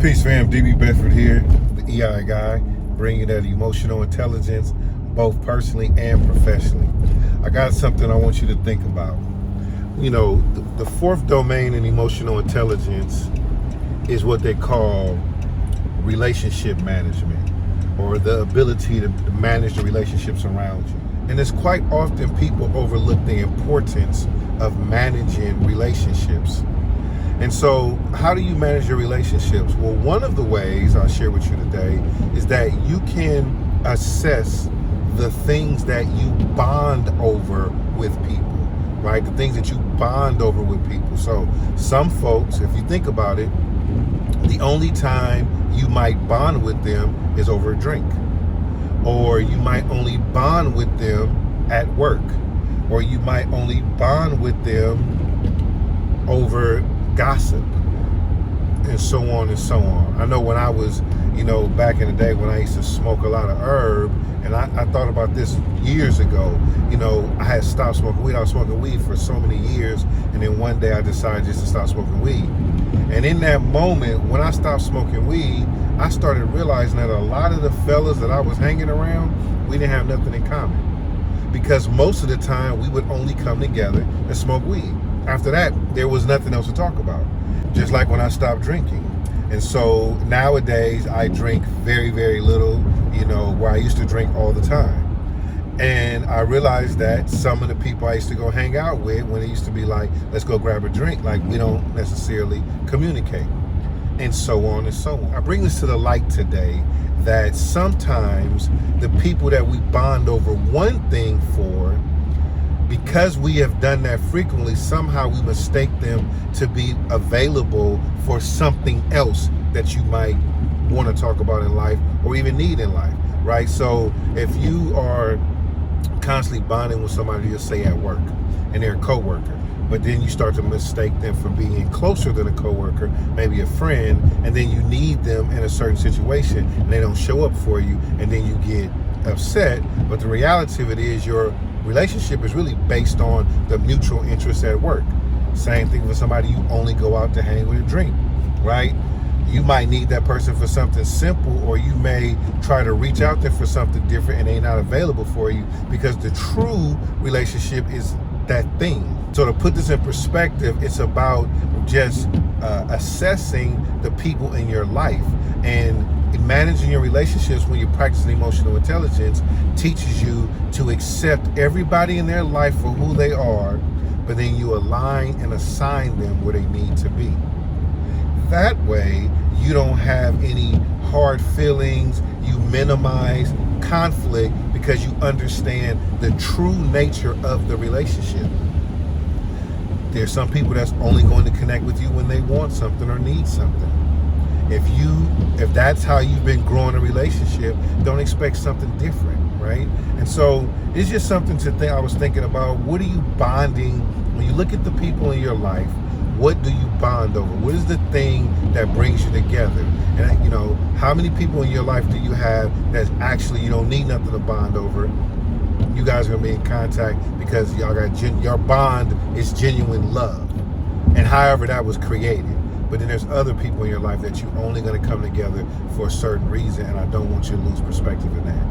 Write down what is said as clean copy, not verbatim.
Peace fam, DB Bedford here, the EI guy, bringing that emotional intelligence, both personally and professionally. I got something I want you to think about. You know, the fourth domain in emotional intelligence is what they call relationship management, or the ability to manage the relationships around you. And it's quite often people overlook the importance of managing relationships. And so how do you manage your relationships? Well, one of the ways I'll share with you today is that you can assess the things that you bond over with people, right? The things that you bond over with people. So some folks, if you think about it, the only time you might bond with them is over a drink. Or you might only bond with them at work. Or you might only bond with them over gossip, and so on and so on. I know when I was, back in the day when I used to smoke a lot of herb, and I thought about this years ago. I had stopped smoking weed. I was smoking weed for so many years, and then one day I decided just to stop smoking weed. And in that moment, when I stopped smoking weed, I started realizing that a lot of the fellas that I was hanging around, we didn't have nothing in common. Because most of the time, we would only come together and smoke weed. After that, there was nothing else to talk about. Just like when I stopped drinking. And so nowadays, I drink very, very little, where I used to drink all the time. And I realized that some of the people I used to go hang out with, when it used to be like, let's go grab a drink, like we don't necessarily communicate. And so on and so on. I bring this to the light today that sometimes the people that we bond over one thing for, because we have done that frequently, somehow we mistake them to be available for something else that you might want to talk about in life or even need in life, right? So if you are constantly bonding with somebody, just say at work, and they're a coworker, but then you start to mistake them for being closer than a coworker, maybe a friend, and then you need them in a certain situation and they don't show up for you, and then you get upset. But the reality of it is your relationship is really based on the mutual interest at work. Same thing with somebody you only go out to hang with a drink, right? You might need that person for something simple, or you may try to reach out there for something different and they're not available for you, because the true relationship is that thing. So to put this in perspective, it's about just assessing the people in your life, and managing your relationships when you're practicing emotional intelligence teaches you to accept everybody in their life for who they are, but then you align and assign them where they need to be. That way, you don't have any hard feelings, you minimize conflict because you understand the true nature of the relationship. There's some people that's only going to connect with you when they want something or need something. If that's how you've been growing a relationship, don't expect something different, right? And so it's just something to think. I was thinking about, what are you bonding when you look at the people in your life? What do you bond over? What is the thing that brings you together? And how many people in your life do you have that's actually you don't need nothing to bond over? You guys are gonna be in contact because y'all got your bond is genuine love, and however that was created. But then there's other people in your life that you're only going to come together for a certain reason, and I don't want you to lose perspective in that.